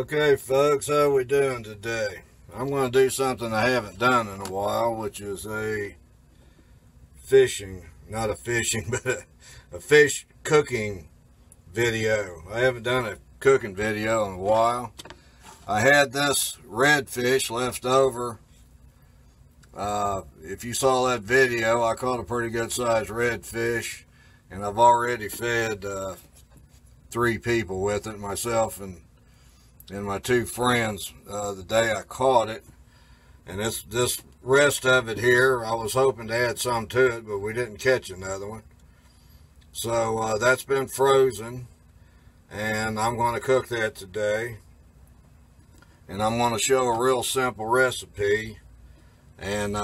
Okay folks, how we doing today? I'm going to do something I haven't done in a while, which is a fishing, not a fishing, but a fish cooking video. I haven't done a cooking video in a while. I had this redfish left over. If you saw that video, I caught a pretty good sized redfish, and I've already fed 3 people with it, myself and my 2 friends, the day I caught it. And this rest of it here, I was hoping to add some to it, but we didn't catch another one. So that's been frozen, and I'm going to cook that today. And I'm going to show a real simple recipe. And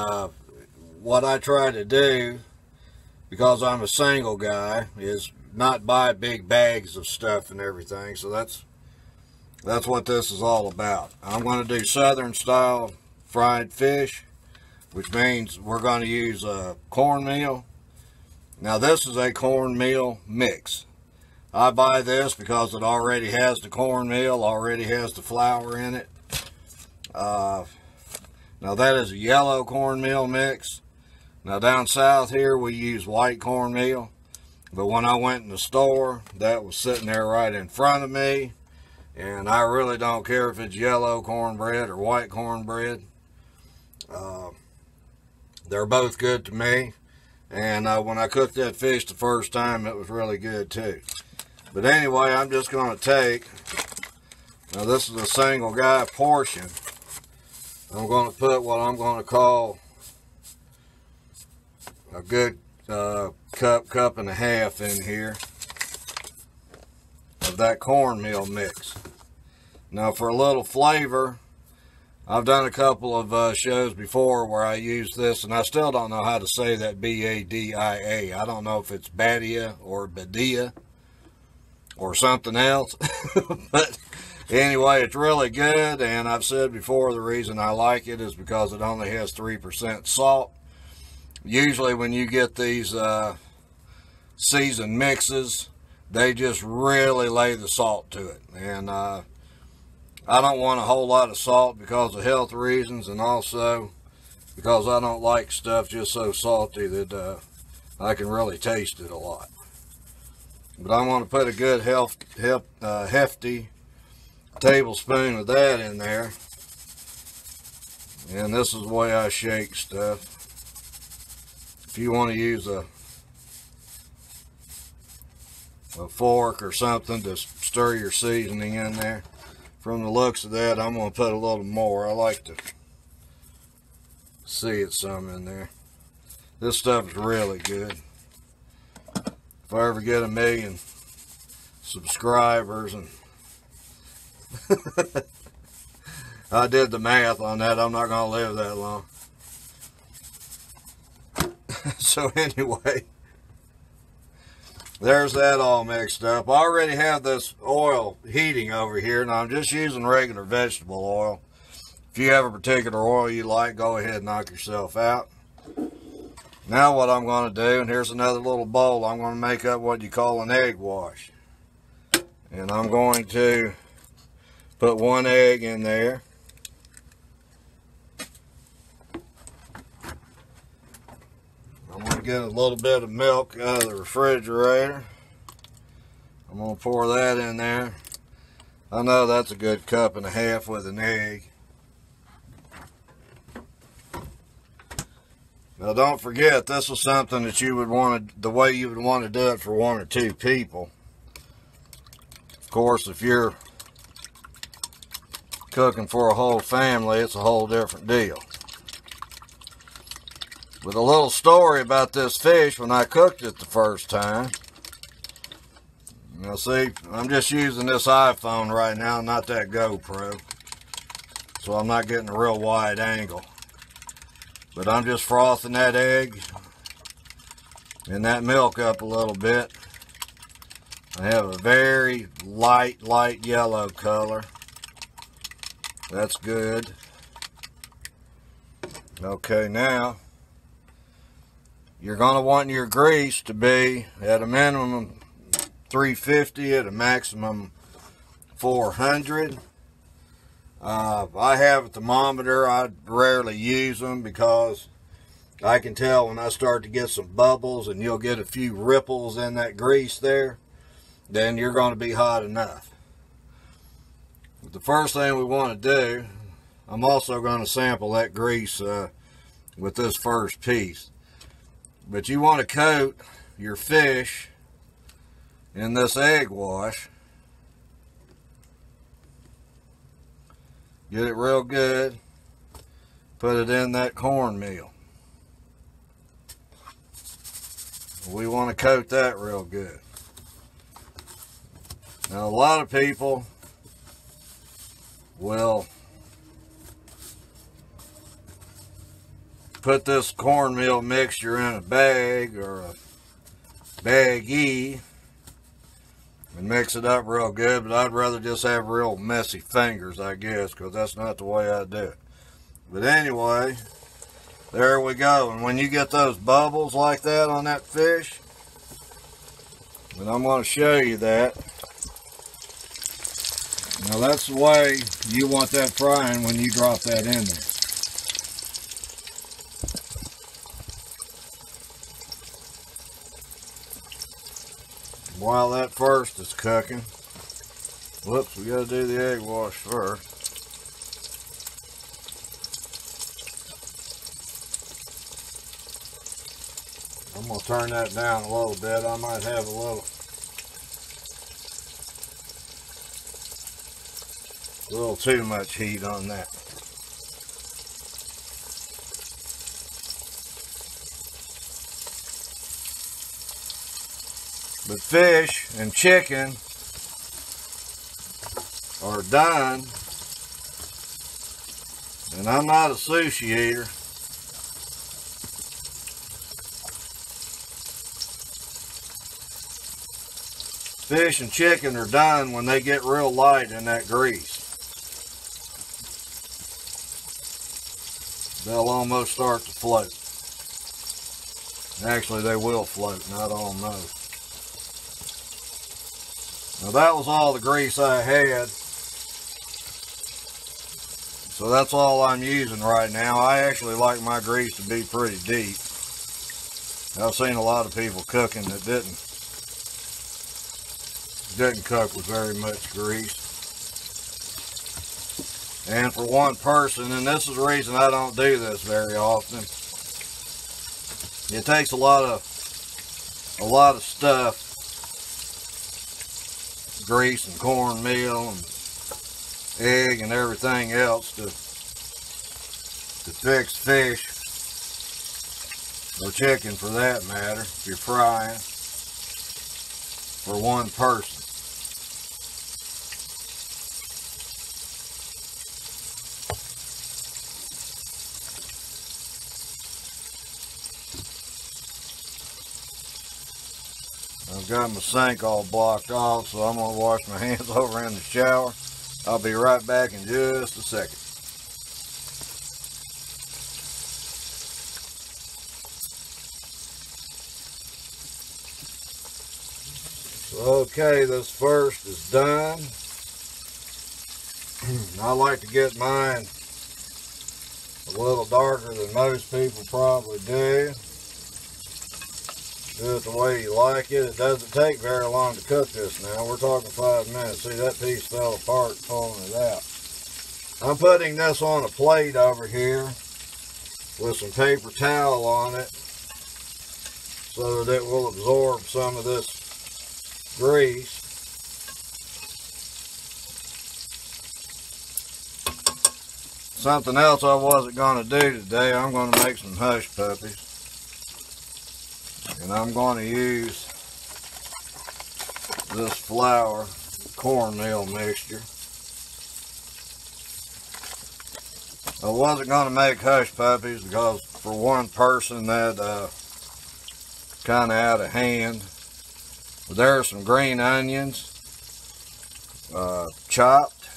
what I try to do, because I'm a single guy, is not buy big bags of stuff and everything. So that's what this is all about. I'm going to do southern style fried fish, which means we're going to use cornmeal. Now this is a cornmeal mix. I buy this because it already has the cornmeal, already has the flour in it. Now that is a yellow cornmeal mix. Now down south here we use white cornmeal, but when I went in the store, that was sitting there right in front of me, and I really don't care if it's yellow cornbread or white cornbread. They're both good to me, and when I cooked that fish the first time, it was really good too. But anyway, I'm just going to take, now this is a single guy portion. I'm going to put what I'm going to call a good cup and a half in here of that cornmeal mix. Now for a little flavor, I've done a couple of shows before where I use this, and I still don't know how to say that B-A-D-I-A. I don't know if it's Badia or Badia or something else. But anyway, it's really good, and I've said before the reason I like it is because it only has 3% salt. Usually when you get these seasoned mixes, they just really lay the salt to it. And I don't want a whole lot of salt because of health reasons, and also because I don't like stuff just so salty that I can really taste it a lot. But I'm going to put a good hefty tablespoon of that in there. And this is the way I shake stuff. If you want to use a fork or something to stir your seasoning in there, from the looks of that, I'm going to put a little more. I like to see it some in there. This stuff is really good. If I ever get 1 million subscribers, and I did the math on that, I'm not going to live that long. So anyway, there's that all mixed up. I already have this oil heating over here, and I'm just using regular vegetable oil. If you have a particular oil you like, go ahead and knock yourself out. Now what I'm going to do, and here's another little bowl, I'm going to make up what you call an egg wash. And I'm going to put 1 egg in there. I'm going to get a little bit of milk out of the refrigerator. I'm going to pour that in there. I know that's a good 1.5 cups with an egg. Now don't forget, this is something that you would want to, the way you would want to do it for 1 or 2 people. Of course, if you're cooking for a whole family, it's a whole different deal. With a little story about this fish when I cooked it the first time. Now see, I'm just using this iPhone right now, not that GoPro. So I'm not getting a real wide angle. But I'm just frothing that egg and that milk up a little bit. I have a very light yellow color. That's good. Okay, now you're going to want your grease to be at a minimum 350, at a maximum 400. I have a thermometer. I rarely use them because I can tell when I start to get some bubbles and you'll get a few ripples in that grease there, then you're going to be hot enough. But the first thing we want to do, I'm also going to sample that grease with this first piece. But you want to coat your fish in this egg wash. Get it real good. Put it in that cornmeal. We want to coat that real good. Now, a lot of people will put this cornmeal mixture in a bag or a baggie and mix it up real good, but I'd rather just have real messy fingers, I guess, because that's not the way I do it. But anyway, there we go. And when you get those bubbles like that on that fish, and I'm going to show you that. Now that's the way you want that frying when you drop that in there. While that first is cooking, whoops, we got to do the egg wash first. I'm going to turn that down a little bit. I might have a little too much heat on that. But fish and chicken are done, and I'm not a sushi eater. Fish and chicken are done when they get real light in that grease. They'll almost start to float. Actually, they will float, not almost. Now that was all the grease I had. So that's all I'm using right now. I actually like my grease to be pretty deep. I've seen a lot of people cooking that didn't cook with very much grease. And for one person, and this is the reason I don't do this very often, it takes a lot of stuff, grease and cornmeal and egg and everything else to fix fish or chicken for that matter if you're frying for one person. I've got my sink all blocked off, so I'm going to wash my hands over in the shower. I'll be right back in just a second. Okay, this first is done. I like to get mine a little darker than most people probably do. Do it the way you like it. It doesn't take very long to cook this now. We're talking 5 minutes. See, that piece fell apart pulling it out. I'm putting this on a plate over here with some paper towel on it so that it will absorb some of this grease. Something else I wasn't going to do today, I'm going to make some Hushpuppies. And I'm going to use this flour cornmeal mixture. I wasn't going to make Hushpuppies because for one person that kind of out of hand. But there are some green onions chopped.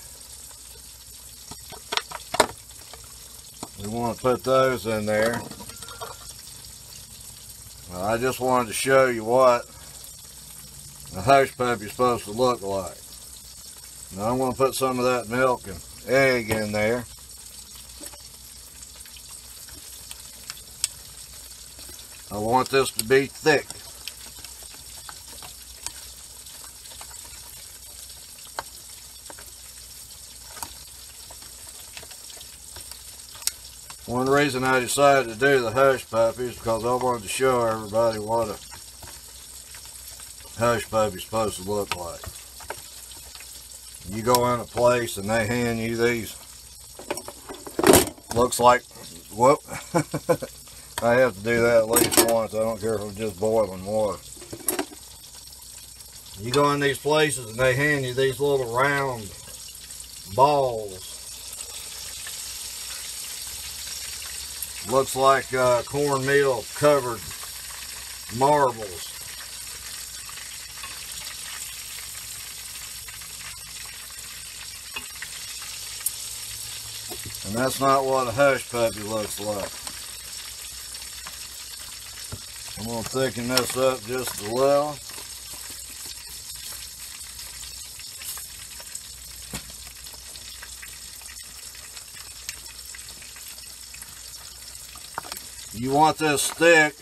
We want to put those in there. I just wanted to show you what a Hushpuppy is supposed to look like. Now I'm going to put some of that milk egg in there. I want this to be thick. One reason I decided to do the hush puppies because I wanted to show everybody what a hush puppy is supposed to look like. You go in a place and they hand you these. Looks like, whoop. I have to do that at least once. I don't care if I'm just boiling water. You go in these places and they hand you these little round balls. Looks like cornmeal covered marbles. And that's not what a hush puppy looks like. I'm going to thicken this up just a little. You want this thick.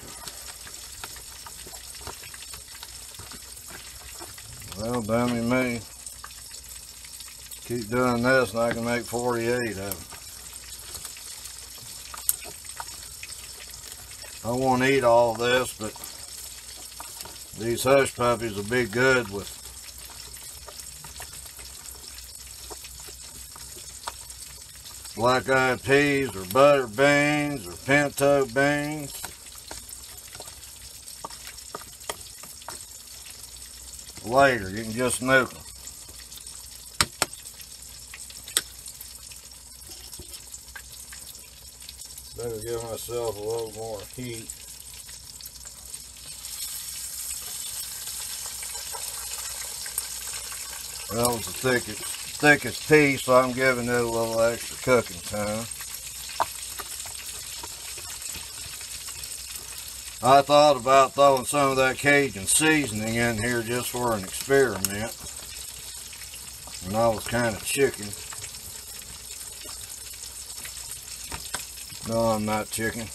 Well, dummy me. Keep doing this and I can make 48 of them. I won't eat all this, but these hush puppies will be good with black-eyed peas or butter beans or pinto beans. Later, you can just nuke them. Better give myself a little more heat. That was the thickest piece, so I'm giving it a little extra cooking time. I thought about throwing some of that Cajun seasoning in here just for an experiment. And I was kind of chicken. No, I'm not chicken.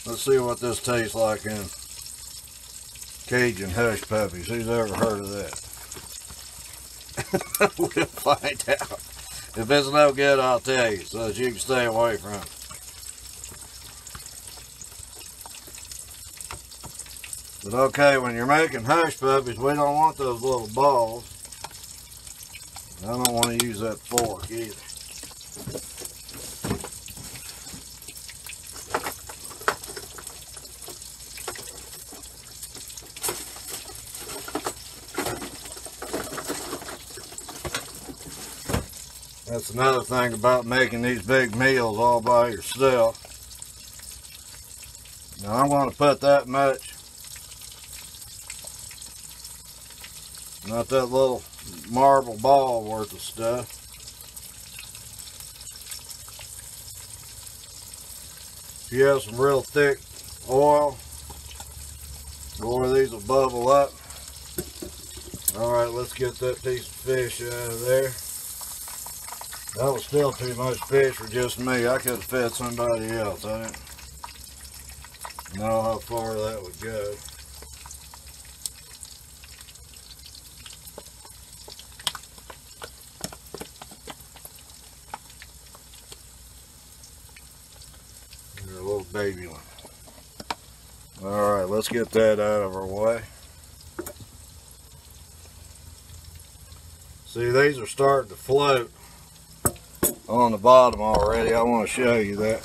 Let's see what this tastes like in Cajun hush puppies. Who's ever heard of that? We'll find out. If it's no good, I'll tell you, so that you can stay away from it. But okay, when you're making hush puppies, we don't want those little balls. I don't want to use that fork either. That's another thing about making these big meals all by yourself. Now I'm going to put that much, not that little marble ball worth of stuff. If you have some real thick oil, more of these will bubble up. Alright, let's get that piece of fish out of there. That was still too much fish for just me. I could have fed somebody else. I didn't know how far that would go. You're a little baby one. Alright, let's get that out of our way. See, these are starting to float on the bottom already. I want to show you that.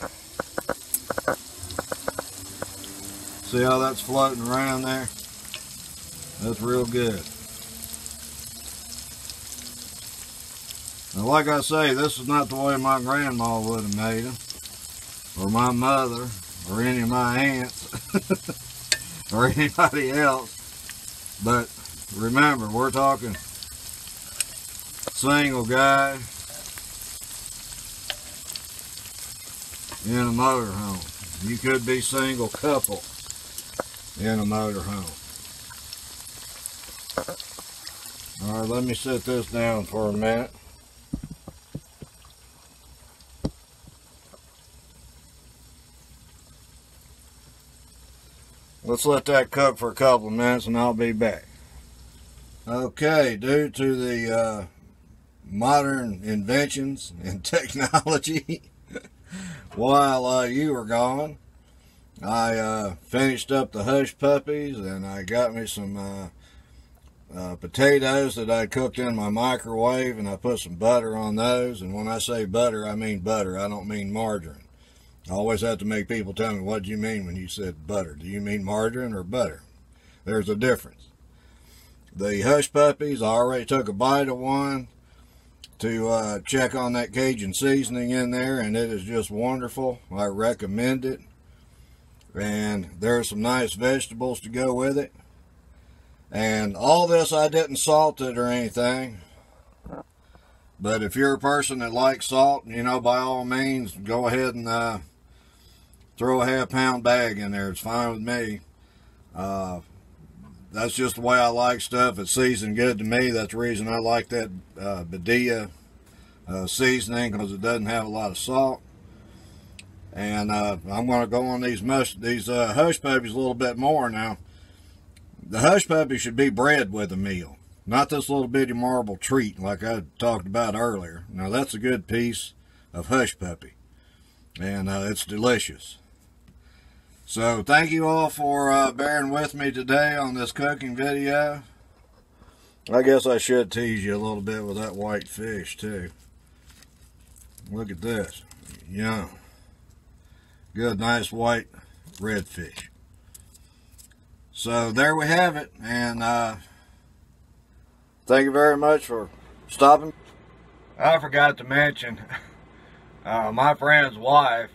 See how that's floating around there? That's real good. Now, like I say, this is not the way my grandma would have made them, or my mother, or any of my aunts, or anybody else. But remember, we're talking single guy in a motorhome. You could be single couple in a motorhome. Alright, let me set this down for a minute. let's let that cook for a couple of minutes and I'll be back. Okay, due to the modern inventions and technology, while you were gone, I finished up the Hushpuppies, and I got me some potatoes that I cooked in my microwave, and I put some butter on those. And when I say butter, I mean butter. I don't mean margarine. I always have to make people tell me, what do you mean when you said butter? Do you mean margarine or butter? There's a difference. The Hushpuppies, I already took a bite of one to check on that Cajun seasoning in there, and it is just wonderful. I recommend it. And there's some nice vegetables to go with it. And all this, I didn't salt it or anything. But if you're a person that likes salt, you know, by all means, go ahead and throw a half-pound bag in there. It's fine with me. That's just the way I like stuff. It's seasoned good to me. That's the reason I like that Badia seasoning, because it doesn't have a lot of salt. And I'm going to go on these Hushpuppies a little bit more now. The Hushpuppies should be bred with a meal, not this little bitty marble treat like I talked about earlier. Now that's a good piece of Hushpuppy, and it's delicious. So thank you all for bearing with me today on this cooking video. I guess I should tease you a little bit with that white fish too. Look at this. Yum. Good, nice white redfish. So there we have it, and thank you very much for stopping. I forgot to mention, my friend's wife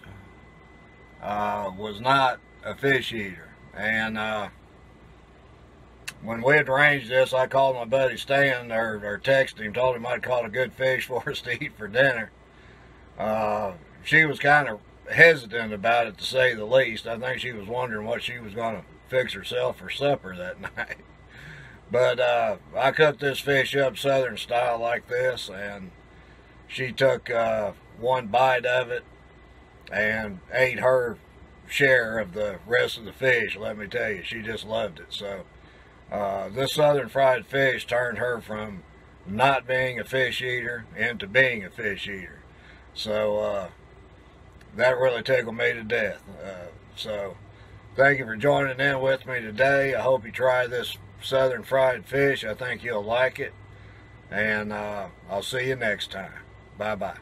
was not a fish eater, and when we had arranged this, I called my buddy Stan, or texted him, told him I'd caught a good fish for us to eat for dinner. She was kind of hesitant about it, to say the least. I think she was wondering what she was going to fix herself for supper that night. But I cooked this fish up southern style like this, and she took one bite of it and ate her share of the rest of the fish. Let me tell you, she just loved it. So this southern fried fish turned her from not being a fish eater into being a fish eater. So that really tickled me to death. So thank you for joining in with me today. I hope you try this southern fried fish. I think you'll like it. And I'll see you next time. Bye-bye.